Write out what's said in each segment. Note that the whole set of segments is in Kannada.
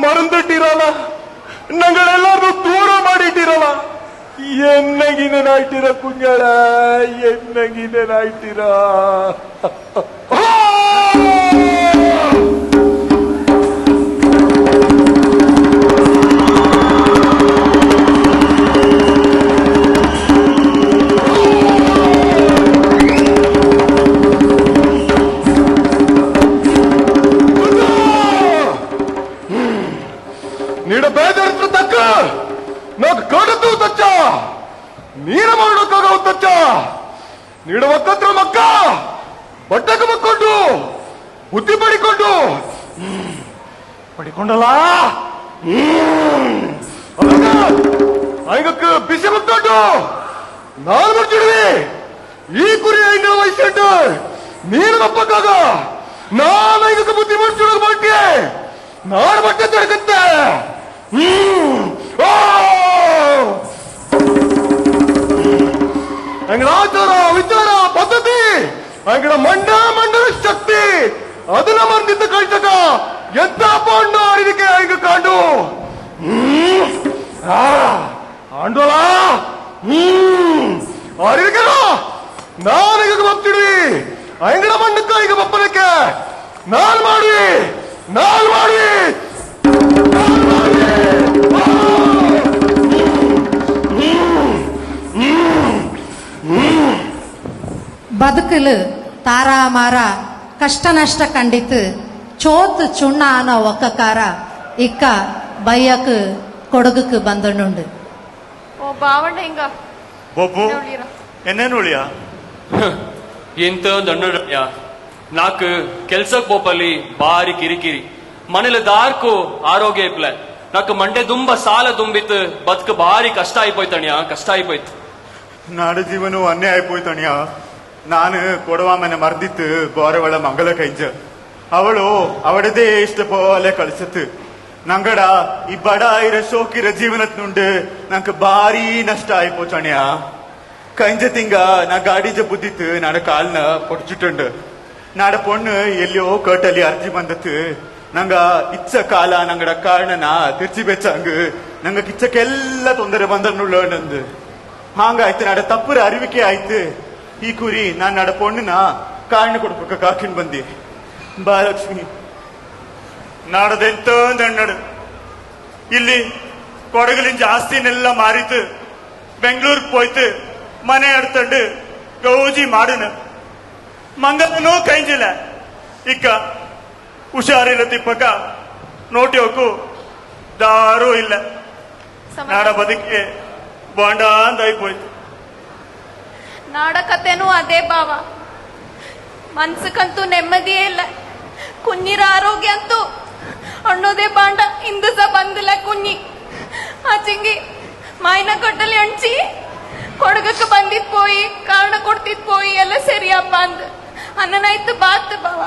മറന്നിട്ടിരല്ല, ഞങ്ങളെല്ലാവരും ദൂരം മാറിയിട്ടിരല്ല. എന്നെങ്കിനായിട്ടിര കുഞ്ഞള, എന്നെങ്കിനായിട്ടിര. ನೀಡ ಬೇಜಾರಿತ್ರ ತಕ್ಕ నాకు కడుతూ తచ్చా ನೀರ ಮಾಡೋಕ್ಕಾಗವು ತಚ್ಚ ನೀಡ ಒಕ್ಕತ್ರ ಮಕ್ಕ ಬಟ್ಟೆಗೆ ಮಕ್ಕೊಂಡು ಬುದ್ಧಿ ಪಡಿಕೊಂಡಲ್ಲ ಐಗಕ್ಕೆ ಬಿಸಿ ಮಕ್ಕೊಂಡು ನಾನು ಬರ್ತಿಡ್ವಿ ಈ ಕುರಿ ಐಗಳ ವಯಸ್ಸಂಡು ನೀನು ಮಪ್ಪಕ್ಕಾಗ ನಾನು ಐಗಕ್ಕೆ ಬುದ್ಧಿ ಮಾಡಿಸೋದು ಮಾಡ್ತಿ ನಾನು ಬಟ್ಟೆ ತಡಕತ್ತೆ ಅಂಗಡ ಆಚಾರ ವಿಚಾರ ಪದ್ಧತಿ ಅಂಗಡ ಮಂಡಲ ಶಕ್ತಿ ಅದನ್ನ ಮರ್ದಿದ್ದ ಕಳ್ಸಕ ಎಂತ ಪಾಂಡ ಇದಕ್ಕೆ ಐಗ ಕಾಂಡು ಆಂಡೋಲ ಅರಿಕೆ ನಾನೀಗ ಬಪ್ತಿಡ್ವಿ ಅಂಗಡ ಮಂಡಕ್ಕ ಈಗ ಬಪ್ಪನಕ್ಕೆ ನಾನ್ ಮಾಡ್ವಿ ಬದುಕಲು ತಾರಾ ಮಾರ ಕಷ್ಟ ನಷ್ಟ ಕಂಡಿತು ಚೋತ್ ಚುಣ್ಣ ಅನ್ನೋ ಒಕ್ಕಕಾರ ಇಕ್ಕ ಬಯ್ಯಕ್ ಕೊಡಗಕ್ಕೆ ಬಂದಣ್ಣುಂಡು. ಓ ಬಾವಣ್ಣ ಹಿಂಗ ಬೊಬ್ಬು ಎನ್ನೇನು ಉಳಿಯ ಎಂತ ದಂಡ ನಾಕು ಕೆಲ್ಸಕ್ ಪೋಪಲ್ಲಿ ಬಾರಿ ಕಿರಿಕಿರಿ ಮನೇಲಿ ದಾರ್ಕು ಆರೋಗ್ಯ ಇಪ್ಲೆ ನಾಕು ಮಂಡೆ ತುಂಬ ಸಾಲ ತುಂಬಿತ್ತು ಬದುಕು ಬಾರಿ ಕಷ್ಟ ಆಯ್ಪೋಯ್ತಣ್ಯ ಕಷ್ಟ ಆಯ್ಪೋಯ್ತು. ನಾಡು ಜೀವನು ಅನ್ಯಾಯ ಆಯ್ಪೋಯ್ತಣ್ಯ. ನಾನು ಕೊಡವ ಮನೆ ಮರ್ದಿತ್ತು ಗೋರವಳ ಮಂಗಲ ಕೈಂಜ ಅವಳು ಅವಳದೇ ಇಷ್ಟ ಪೋಲೆ ಕಳಿಸತ್ತು ನಂಗಡ ಈ ಬಡ ಇರ ಶೋಕಿರ ಜೀವನತ್ ನುಂಡು ನಂಗೆ ಬಾರಿ ನಷ್ಟ ಆಯ್ಪೋಚಣ್ಯ. ಕೈಂಜ ತಿಂಗ ನಾ ಗಾಡಿಜ ಬುದ್ದಿತ್ತು ನಾಡ ಕಾಲ್ನ പൊടിച്ചിട്ടുണ്ട്. ನಾಡ ಪೊಣ್ಣು ಎಲ್ಲಿಯೋ ಕಟ್ಟಲ್ಲಿ ಅರ್ಜಿ ಬಂದತ್ತು ನಂಗ ಇಚ್ಚ ಕಾಲ ನಂಗಡ ಕಾರಣನ ತಿರ್ಚಿ ಬೆಚ್ಚಂಗ ನಂಗ ಕಿಚ್ಚಕ್ಕೆಲ್ಲ ತೊಂದರೆ ಬಂದನ್ನುಳ್ಳ ನಂದು ಹಾಂಗಾಯ್ತು. ನಾಡ ತಪ್ಪುರ ಅರಿವಿಕೆ ಆಯ್ತು. ಈ ಕುರಿ ನಾನು ನಾಡ ಪೊಣ್ಣನ ಕಾರಣ ಕೊಡ್ಬೇಕ ಕಾಕಿನ್ ಬಂದಿ ಬಾಲಕ್ಷ್ಮಿ ನಾಡದೆಂತ ದಂಡಡು ಇಲ್ಲಿ ಕೊಡಗಲಿನ ಜಾಸ್ತಿನೆಲ್ಲ ಮಾರಿತು ಬೆಂಗಳೂರಿಗೆ போய்த்து ಮನೆ எடுத்துட்டு ಗೌಜಿ ಮಾಡುನ ಮಂಗನೂ ಕೈಂಜಿಲ್ಲ ಇಕ್ಕ ಹುಷಾರಿಲ್ಲ ತಿಪ್ಪಕ ನೋಟಿ ಹೋಗು ದಾರೂ ಇಲ್ಲ ನಾಡ ಬದುಕಿಗೆ ಬಾಂಡ ಅಂತ ಆಯ್ಪೋಯ್ತು. ನಾಡಕತೆನೂ ಅದೇ ಭಾವ. ಮನ್ಸಕ್ಕಂತೂ ನೆಮ್ಮದಿಯೇ ಇಲ್ಲ. ಕುഞ്ഞിರ ಆರೋಗ್ಯ ಅಂತೂ ಅಣ್ಣೋದೇ ಬಾಂಡ ಇಂದು ಸಹ ಬಂದಿಲ್ಲ. ಕುഞ്ഞി ಆಚೆಂಗಿ ಮಾಯಿನ ಕೊಟ್ಟಲ್ಲಿ ಅಣ್ಚಿ ಕೊಡಗಕ್ಕೆ ಬಂದಿದ್ ಪೋಯಿ ಕಾರಣ ಕೊಡ್ತಿದ್ ಪೋಯಿ ಎಲ್ಲ ಸರಿಯಪ್ಪ ಅಂದ್ ಅನ್ನನಾಯ್ತು ಬಾತ್ ಭಾವ.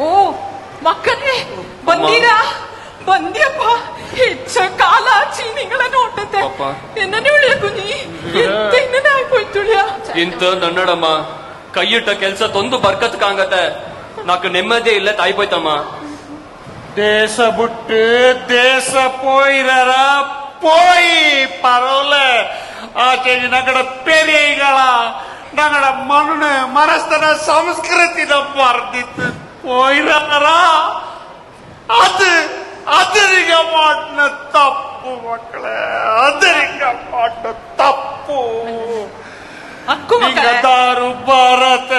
ಓ ಮಕ್ಕಳೇ ಬಂದೀರಾ? ಬಂದ್ಯಪ್ಪ ಹೆಚ್ಚ ಕಾಲ ಚೀನಿಗಳ ನೋಟತೆ ಎನ್ನನೆ ಉಳಿಯ ಕುഞ്ഞി ಎಂತೆನ್ನ ಆಯ್ಪೋಯ್ತುಳಿಯ ಇಂತ ನನ್ನಡಮ್ಮ ಕೈಯಿಟ್ಟ ಕೆಲ್ಸ ತೊಂದು ಬರ್ಕತ್ ಕಾಂಗತ್ತೆ ನಾಕು ನೆಮ್ಮದಿ ಇಲ್ಲ ತಾಯ್ಪೋಯ್ತಮ್ಮ. ದೇಶ ಬಿಟ್ಟು ದೇಶ போயிரற போய் பரவல ஆச்சே நங்கட பெரியಗಳ நங்கட மண்ணு மனஸ்தன ಸಂಸ್ಕೃತಿನ ಮರ್ದಿತ್ತು போயிரற ಅದರಿಗ ಮಾಡಿನ ತಪ್ಪು ಮಕ್ಕಳೇ, ಅದರಿಗ ಮಾಡಿನ ತಪ್ಪು. ದಾರು ಭಾರತ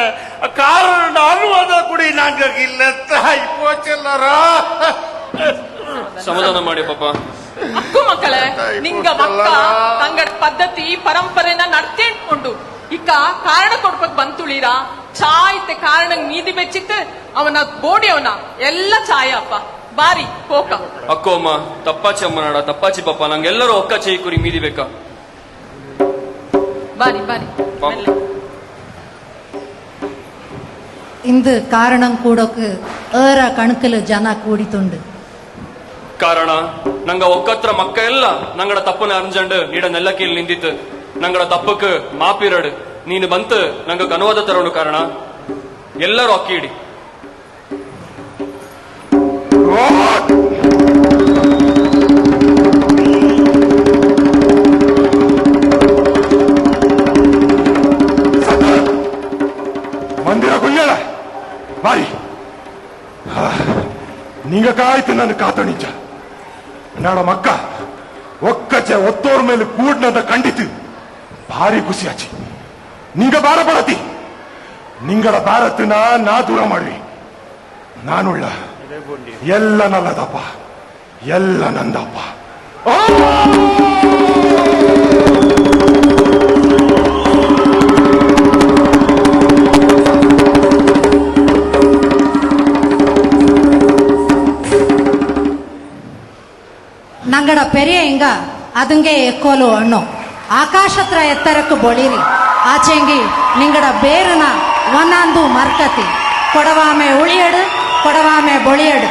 ಕಾರಣ ಅನುವಾದ ಕುಡಿ ನಂಗಿಲ್ಲ ತಾಯಿ ಪೋಚಲ್ಲರ ಸಮಾಧಾನ ಮಾಡಿ ಪಾಪ. ಅಕ್ಕು ಮಕ್ಕಳೇ ನಿಂಗ ಮಕ್ಕ ತಂಗಡ್ ಪದ್ಧತಿ ಪರಂಪರೆನ ನಡ್ತೇಳ್ಕೊಂಡು ಇಕ್ಕ ಕಾರಣ ಕೊಡ್ಬೇಕ್ ಬಂತುಳಿರ ಚಾಯ್ತೆ ಕಾರಣ ನೀದಿ ಬೆಚ್ಚಿತ್ತು ಅವನ ಬೋಡಿ ಅವನ ಎಲ್ಲ ಚಾಯ ಅಪ್ಪ ಬಾರಿ ಹೋಕ ಅಕ್ಕೋ ಅಮ್ಮ ತಪ್ಪಾಚಿ ಅಮ್ಮ ನಾಡ ತಪ್ಪಾಚಿ ಪಾಪ ನಂಗೆಲ್ಲರೂ ಒಕ್ಕ ಚೈ ಕುರಿ ಮೀದಿ ಬೇಕಾ ಬಾರಿ ಬಾರಿ ಇಂದು ಕಾರಣಂ ಕೂಡೋಕೆ ಏರ ಕಣಕಲು ಜನ ಕೂಡಿತುಂಡು. ಕಾರಣ ನಂಗ ಒಕ್ಕತ್ರ ಮಕ್ಕ ಎಲ್ಲ ನಂಗಡ ತಪ್ಪನ ಅರ್ಜಂಡ್ ನೀಡ ನೆಲ್ಲಕ್ಕಿಲ್ ನಿಂದಿತ್ತು ನಂಗಡ ತಪ್ಪಕ್ ಮಾಪಿರಡು ನೀನು ಬಂತು ನಂಗ ಅನುವಾದ ತರೋಡು ಕಾರಣ ಎಲ್ಲರೂ ಅಕ್ಕಿ ಇಡಿ. నీగకాಯ್ತು నన్ను కాతోనించ నాడ మక్క ఒక్కచే ఒత్తోర్ ಮೇಲೆ ಕೂಡ್ನದ ಕಂಡಿತು ಭಾರಿ ಖುಷಿ ಆಚಿ ನಿಂಗ ಬಾರ ಬರತಿ ನಿಂಗಳ ಭಾರತನ ನಾ ದೂರ ಮಾಡ್ವಿ ನಾನುಳ್ಳ ಎಲ್ಲ ನಲ್ಲದಪ್ಪ ಎಲ್ಲ ನಂದಪ್ಪ ನಂಗಡ ಪೆರಿಯ ಹಿಂಗ ಅದಂಗೆ ಎಕ್ಕೋಲು ಹಣ್ಣು ಆಕಾಶತ್ರ ಎತ್ತರಕ್ಕೆ ಬೊಳಿರಿ ಆಚೆಂಗಿ ನಿಂಗಡ ಬೇರನ ಒಂದೊಂದು ಮರ್ಕತಿ ಕೊಡವಾಮೆ ಉಳಿಯಡು ಕೊಡವಾಮೆ ಬೊಳಿಯಡು